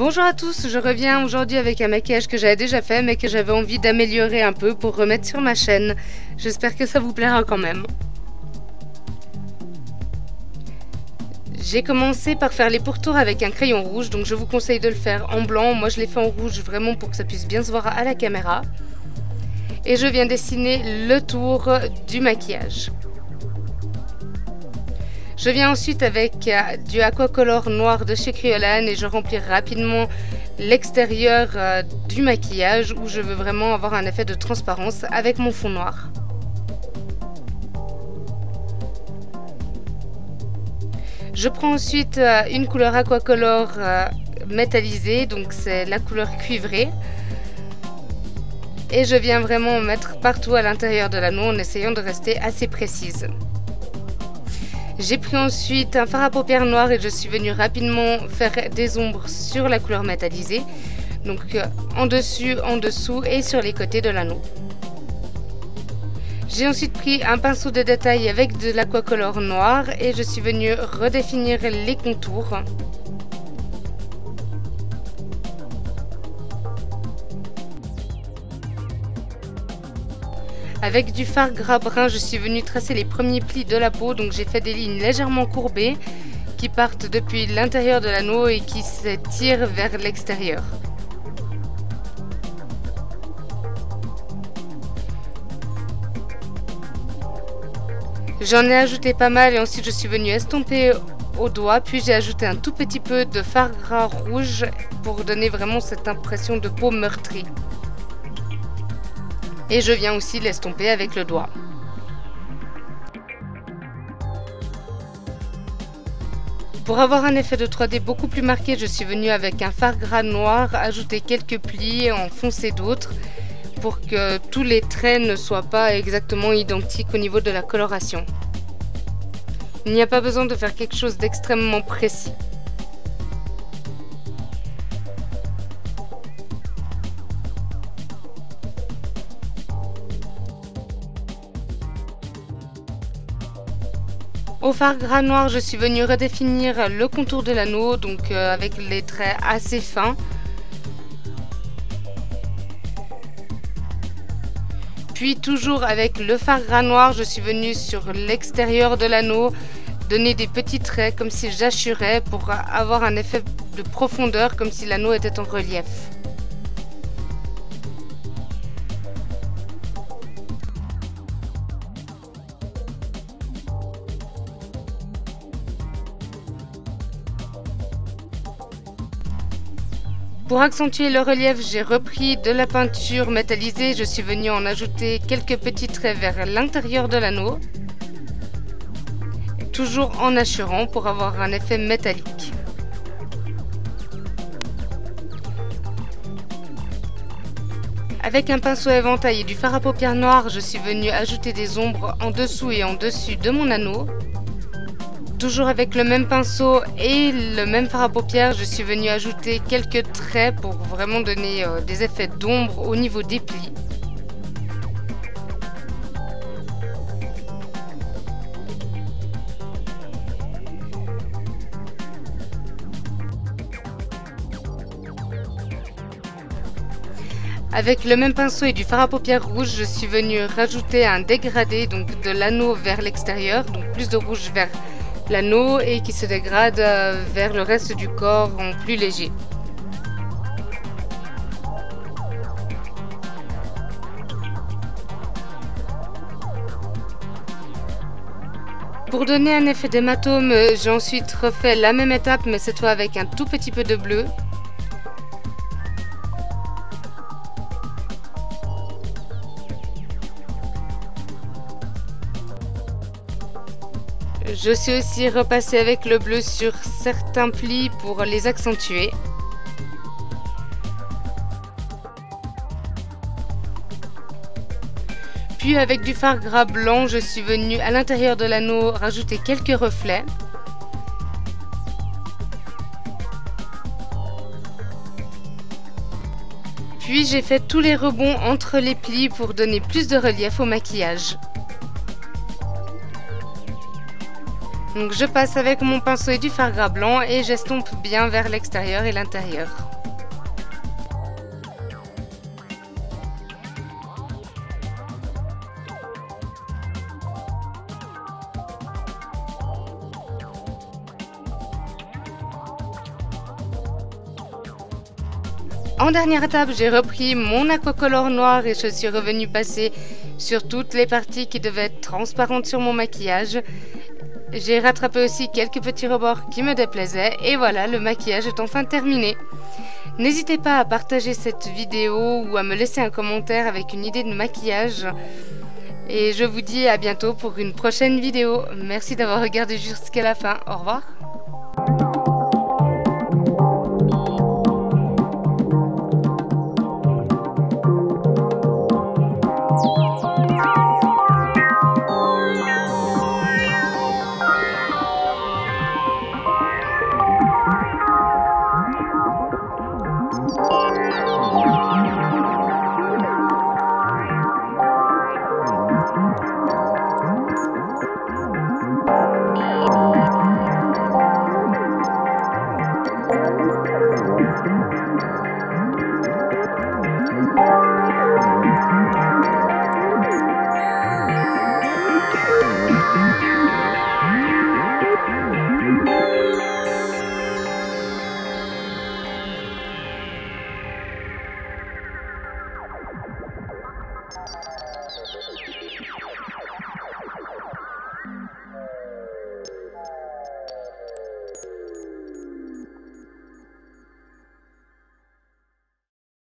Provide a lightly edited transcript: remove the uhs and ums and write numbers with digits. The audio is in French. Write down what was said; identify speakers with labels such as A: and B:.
A: Bonjour à tous, je reviens aujourd'hui avec un maquillage que j'avais déjà fait mais que j'avais envie d'améliorer un peu pour remettre sur ma chaîne. J'espère que ça vous plaira quand même. J'ai commencé par faire les pourtours avec un crayon rouge, donc je vous conseille de le faire en blanc. Moi je l'ai fait en rouge vraiment pour que ça puisse bien se voir à la caméra. Et je viens dessiner le tour du maquillage. Je viens ensuite avec du aquacolor noir de chez Kryolan et je remplis rapidement l'extérieur du maquillage où je veux vraiment avoir un effet de transparence avec mon fond noir. Je prends ensuite une couleur aquacolor métallisée, donc c'est la couleur cuivrée. Et je viens vraiment mettre partout à l'intérieur de l'anneau en essayant de rester assez précise. J'ai pris ensuite un fard à paupières noir et je suis venue rapidement faire des ombres sur la couleur métallisée. Donc en dessus, en dessous et sur les côtés de l'anneau. J'ai ensuite pris un pinceau de détail avec de l'aquacolor noir et je suis venue redéfinir les contours. Avec du fard gras brun, je suis venue tracer les premiers plis de la peau, donc j'ai fait des lignes légèrement courbées qui partent depuis l'intérieur de l'anneau et qui s'étirent vers l'extérieur. J'en ai ajouté pas mal et ensuite je suis venue estomper au doigt, puis j'ai ajouté un tout petit peu de fard gras rouge pour donner vraiment cette impression de peau meurtrie. Et je viens aussi l'estomper avec le doigt. Pour avoir un effet de 3D beaucoup plus marqué, je suis venue avec un fard gras noir ajouter quelques plis et en foncer d'autres pour que tous les traits ne soient pas exactement identiques au niveau de la coloration. Il n'y a pas besoin de faire quelque chose d'extrêmement précis. Au fard gras noir, je suis venue redéfinir le contour de l'anneau, donc avec les traits assez fins. Puis toujours avec le fard gras noir, je suis venue sur l'extérieur de l'anneau, donner des petits traits comme si j'assurais pour avoir un effet de profondeur comme si l'anneau était en relief. Pour accentuer le relief, j'ai repris de la peinture métallisée. Je suis venue en ajouter quelques petits traits vers l'intérieur de l'anneau. Toujours en assurant pour avoir un effet métallique. Avec un pinceau éventail et du fard à paupières noir, je suis venue ajouter des ombres en dessous et en dessus de mon anneau. Toujours avec le même pinceau et le même fard à paupières, je suis venue ajouter quelques traits pour vraiment donner des effets d'ombre au niveau des plis. Avec le même pinceau et du fard à paupières rouge, je suis venue rajouter un dégradé donc de l'anneau vers l'extérieur, donc plus de rouge vers l'anneau et qui se dégrade vers le reste du corps en plus léger. Pour donner un effet d'hématome, j'ai ensuite refait la même étape mais cette fois avec un tout petit peu de bleu. Je suis aussi repassée avec le bleu sur certains plis pour les accentuer. Puis avec du fard gras blanc, je suis venue à l'intérieur de l'anneau rajouter quelques reflets. Puis j'ai fait tous les rebonds entre les plis pour donner plus de relief au maquillage. Donc je passe avec mon pinceau et du fard gras blanc et j'estompe bien vers l'extérieur et l'intérieur. En dernière étape, j'ai repris mon aquacolor noir et je suis revenue passer sur toutes les parties qui devaient être transparentes sur mon maquillage. J'ai rattrapé aussi quelques petits rebords qui me déplaisaient et voilà, le maquillage est enfin terminé. N'hésitez pas à partager cette vidéo ou à me laisser un commentaire avec une idée de maquillage. Et je vous dis à bientôt pour une prochaine vidéo. Merci d'avoir regardé jusqu'à la fin. Au revoir.